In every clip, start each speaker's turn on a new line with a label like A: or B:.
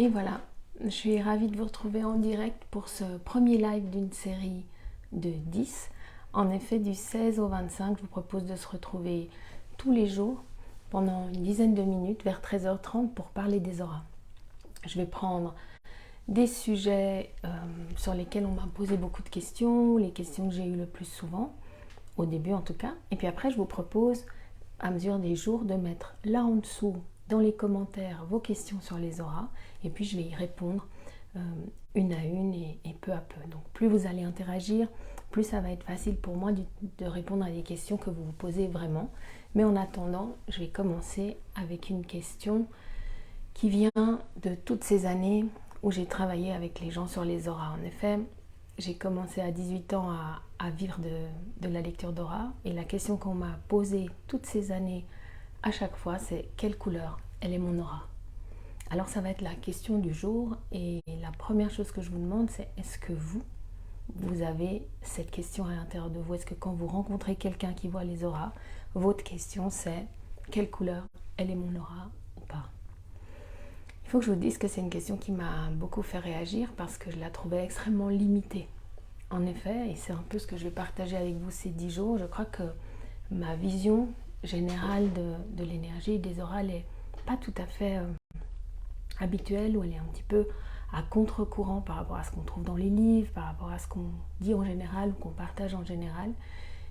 A: Et voilà, je suis ravie de vous retrouver en direct pour ce premier live d'une série de 10. En effet, du 16 au 25, je vous propose de se retrouver tous les jours pendant une dizaine de minutes vers 13h30 pour parler des auras. Je vais prendre des sujets sur lesquels on m'a posé beaucoup de questions, les questions que j'ai eues le plus souvent, au début en tout cas. Et puis après, je vous propose, à mesure des jours, de mettre là en dessous, dans les commentaires, vos questions sur les auras. Et puis je vais y répondre une à une et peu à peu. Donc plus vous allez interagir, plus ça va être facile pour moi de répondre à des questions que vous vous posez vraiment. Mais en attendant, je vais commencer avec une question qui vient de toutes ces années où j'ai travaillé avec les gens sur les auras. En effet, j'ai commencé à 18 ans à vivre de la lecture d'aura. Et la question qu'on m'a posée toutes ces années, à chaque fois, c'est quelle couleur elle est mon aura? Alors ça va être la question du jour. Et la première chose que je vous demande, c'est est-ce que vous avez cette question à l'intérieur de vous? Est-ce que quand vous rencontrez quelqu'un qui voit les auras, votre question c'est quelle couleur elle est mon aura ou pas? Il faut que je vous dise que c'est une question qui m'a beaucoup fait réagir parce que je la trouvais extrêmement limitée. En effet, et c'est un peu ce que je vais partager avec vous ces 10 jours, je crois que ma vision générale de l'énergie et des auras n'est pas tout à fait habituelle, ou elle est un petit peu à contre-courant par rapport à ce qu'on trouve dans les livres, par rapport à ce qu'on dit en général ou qu'on partage en général.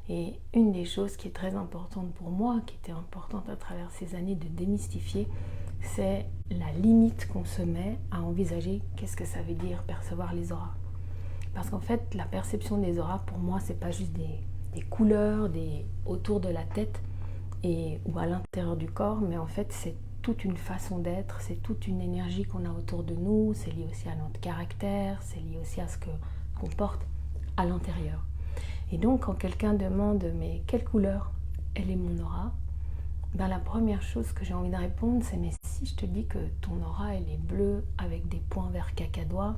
A: Et une des choses qui est très importante pour moi, qui était importante à travers ces années de démystifier, c'est la limite qu'on se met à envisager qu'est-ce que ça veut dire percevoir les auras. Parce qu'en fait, la perception des auras, pour moi, c'est pas juste des couleurs autour de la tête ou à l'intérieur du corps, mais en fait, c'est toute une façon d'être, c'est toute une énergie qu'on a autour de nous, c'est lié aussi à notre caractère, c'est lié aussi à ce qu'on porte à l'intérieur. Et donc, quand quelqu'un demande « mais quelle couleur elle est mon aura ?» Ben, la première chose que j'ai envie de répondre, c'est « mais si je te dis que ton aura, elle est bleue avec des points verts cacadois,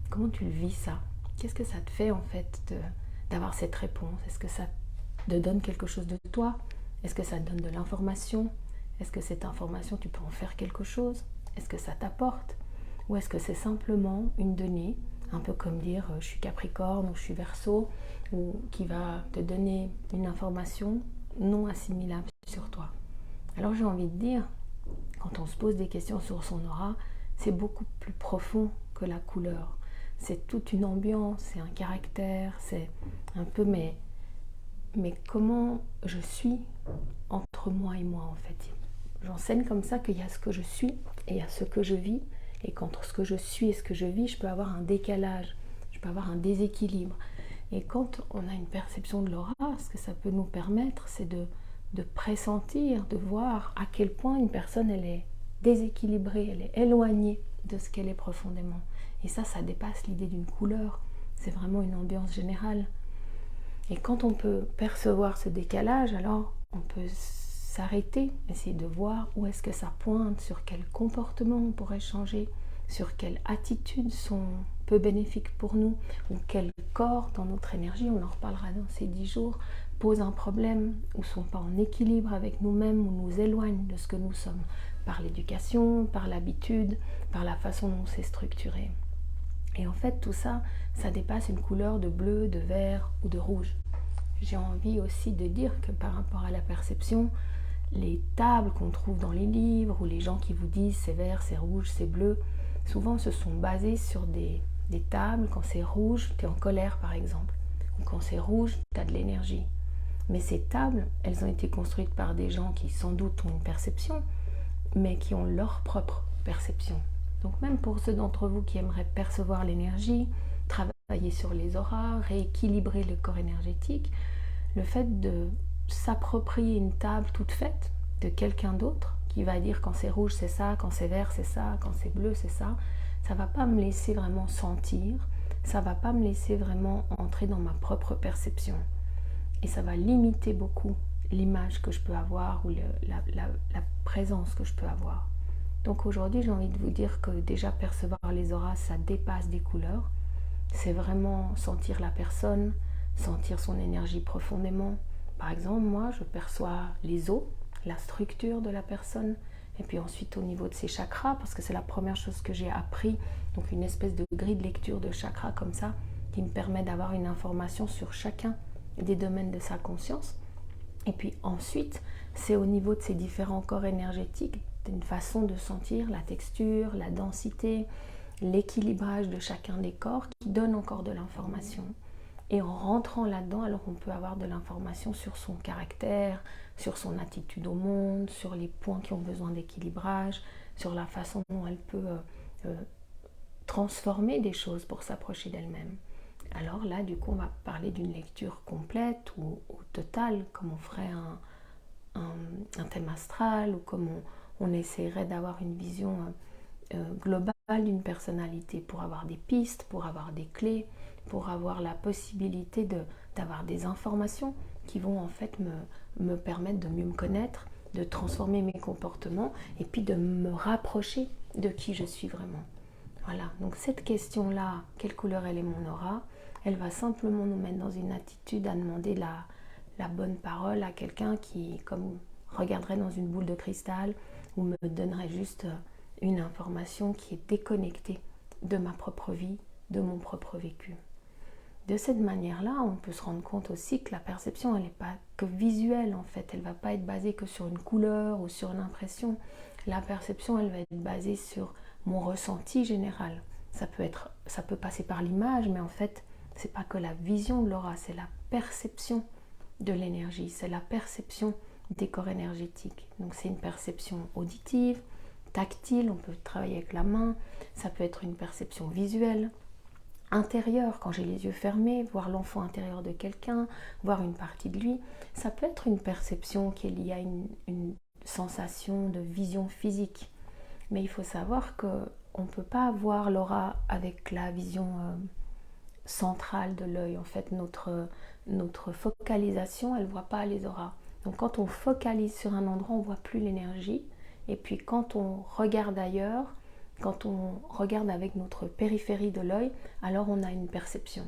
A: comment tu le vis ça? Qu'est-ce que ça te fait en fait d'avoir cette réponse? Est-ce que ça te donne quelque chose de toi? Est-ce que ça te donne de l'information? Est-ce que cette information, tu peux en faire quelque chose? Est-ce que ça t'apporte? Ou est-ce que c'est simplement une donnée, un peu comme dire je suis Capricorne ou je suis Verseau, ou qui va te donner une information non assimilable sur toi? Alors j'ai envie de dire, quand on se pose des questions sur son aura, c'est beaucoup plus profond que la couleur. C'est toute une ambiance, c'est un caractère, c'est un peu mais comment je suis entre moi et moi en fait. J'enseigne comme ça qu'il y a ce que je suis et il y a ce que je vis, et qu'entre ce que je suis et ce que je vis, je peux avoir un décalage, je peux avoir un déséquilibre. Et quand on a une perception de l'aura, ce que ça peut nous permettre, c'est de pressentir, de voir à quel point une personne elle est déséquilibrée, elle est éloignée de ce qu'elle est profondément. Et ça dépasse l'idée d'une couleur, c'est vraiment une ambiance générale. Et quand on peut percevoir ce décalage, alors on peut s'arrêter, essayer de voir où est-ce que ça pointe, sur quel comportement on pourrait changer, sur quelles attitudes sont peu bénéfiques pour nous, ou quel corps dans notre énergie, on en reparlera dans ces 10 jours, pose un problème, ou sont pas en équilibre avec nous-mêmes, ou nous éloignent de ce que nous sommes, par l'éducation, par l'habitude, par la façon dont c'est structuré. Et en fait, tout ça, ça dépasse une couleur de bleu, de vert ou de rouge. J'ai envie aussi de dire que par rapport à la perception, les tables qu'on trouve dans les livres, ou les gens qui vous disent c'est vert, c'est rouge, c'est bleu, souvent se sont basés sur des tables. Quand c'est rouge, tu es en colère par exemple, ou quand c'est rouge, tu as de l'énergie. Mais ces tables, elles ont été construites par des gens qui sans doute ont une perception, mais qui ont leur propre perception. Donc même pour ceux d'entre vous qui aimeraient percevoir l'énergie, travailler sur les auras, rééquilibrer le corps énergétique, le fait de s'approprier une table toute faite de quelqu'un d'autre qui va dire quand c'est rouge c'est ça, quand c'est vert c'est ça, quand c'est bleu c'est ça, ça va pas me laisser vraiment sentir, ça va pas me laisser vraiment entrer dans ma propre perception. Et ça va limiter beaucoup l'image que je peux avoir, ou la présence que je peux avoir. Donc aujourd'hui, j'ai envie de vous dire que déjà percevoir les auras, ça dépasse des couleurs. C'est vraiment sentir la personne, sentir son énergie profondément. Par exemple, moi, je perçois les os, la structure de la personne, et puis ensuite au niveau de ses chakras, parce que c'est la première chose que j'ai appris, donc une espèce de grille de lecture de chakras comme ça, qui me permet d'avoir une information sur chacun des domaines de sa conscience. Et puis ensuite, c'est au niveau de ces différents corps énergétiques, une façon de sentir la texture, la densité, l'équilibrage de chacun des corps qui donne encore de l'information. Et en rentrant là-dedans, alors on peut avoir de l'information sur son caractère, sur son attitude au monde, sur les points qui ont besoin d'équilibrage, sur la façon dont elle peut transformer des choses pour s'approcher d'elle-même. Alors là, du coup, on va parler d'une lecture complète ou totale, comme on ferait un thème astral, ou comme on essaierait d'avoir une vision globale d'une personnalité, pour avoir des pistes, pour avoir des clés, pour avoir la possibilité d'avoir des informations qui vont en fait me permettre de mieux me connaître, de transformer mes comportements et puis de me rapprocher de qui je suis vraiment. Voilà, donc cette question-là, quelle couleur elle est mon aura, elle va simplement nous mettre dans une attitude à demander la bonne parole à quelqu'un qui, comme regarderait dans une boule de cristal, ou me donnerait juste une information qui est déconnectée de ma propre vie, de mon propre vécu. De cette manière-là, on peut se rendre compte aussi que la perception, elle n'est pas que visuelle en fait, elle ne va pas être basée que sur une couleur ou sur une impression. La perception, elle va être basée sur mon ressenti général. Ça peut passer par l'image, mais en fait, c'est pas que la vision de l'aura, c'est la perception de l'énergie, c'est la perception des corps énergétiques. Donc c'est une perception auditive, tactile, on peut travailler avec la main, ça peut être une perception visuelle, intérieure, quand j'ai les yeux fermés, voir l'enfant intérieur de quelqu'un, voir une partie de lui, ça peut être une perception qui est liée à une sensation de vision physique. Mais il faut savoir qu'on ne peut pas voir l'aura avec la vision centrale de l'œil. En fait, notre focalisation, elle ne voit pas les auras. Donc quand on focalise sur un endroit, on ne voit plus l'énergie. Et puis quand on regarde ailleurs, quand on regarde avec notre périphérie de l'œil, alors on a une perception.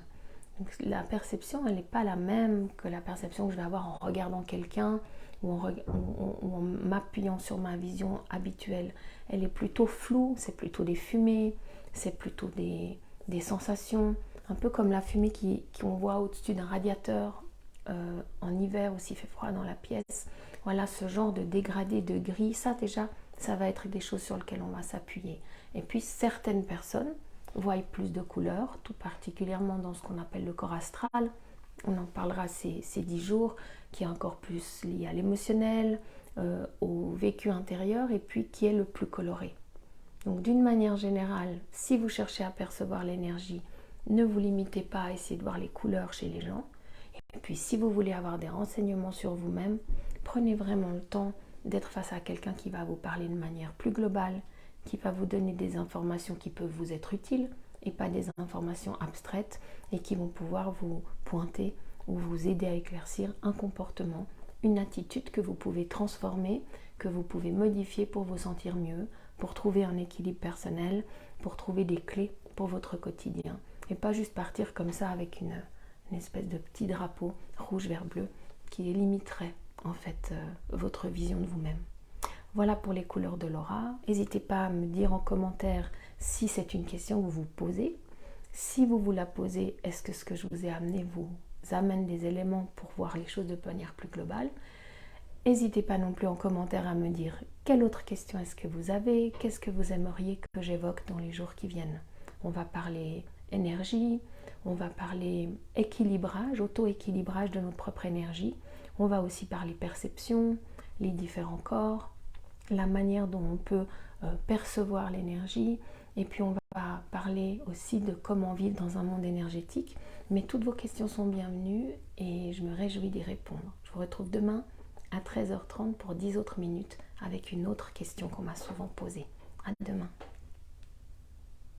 A: Donc la perception, elle n'est pas la même que la perception que je vais avoir en regardant quelqu'un ou en m'appuyant sur ma vision habituelle. Elle est plutôt floue, c'est plutôt des fumées, c'est plutôt des sensations, un peu comme la fumée qu'on voit au-dessus d'un radiateur en hiver où s'il fait froid dans la pièce. Voilà, ce genre de dégradé de gris, ça déjà, ça va être des choses sur lesquelles on va s'appuyer. Et puis certaines personnes voient plus de couleurs, tout particulièrement dans ce qu'on appelle le corps astral. On en parlera ces 10 jours, qui est encore plus lié à l'émotionnel, au vécu intérieur, et puis qui est le plus coloré. Donc d'une manière générale, si vous cherchez à percevoir l'énergie, ne vous limitez pas à essayer de voir les couleurs chez les gens. Et puis si vous voulez avoir des renseignements sur vous-même, prenez vraiment le temps d'être face à quelqu'un qui va vous parler de manière plus globale, qui va vous donner des informations qui peuvent vous être utiles et pas des informations abstraites et qui vont pouvoir vous pointer ou vous aider à éclaircir un comportement, une attitude que vous pouvez transformer, que vous pouvez modifier pour vous sentir mieux, pour trouver un équilibre personnel, pour trouver des clés pour votre quotidien et pas juste partir comme ça avec une espèce de petit drapeau rouge, vert, bleu qui limiterait en fait votre vision de vous-même. Voilà pour les couleurs de l'aura. N'hésitez pas à me dire en commentaire si c'est une question que vous vous posez. Si vous vous la posez, est-ce que ce que je vous ai amené vous amène des éléments pour voir les choses de manière plus globale? N'hésitez pas non plus en commentaire à me dire quelle autre question est-ce que vous avez, qu'est-ce que vous aimeriez que j'évoque dans les jours qui viennent. On va parler énergie, on va parler équilibrage, auto-équilibrage de notre propre énergie. On va aussi parler perception, les différents corps, la manière dont on peut percevoir l'énergie, et puis on va parler aussi de comment vivre dans un monde énergétique. Mais toutes vos questions sont bienvenues et je me réjouis d'y répondre. Je vous retrouve demain à 13h30 pour 10 autres minutes avec une autre question qu'on m'a souvent posée. À demain.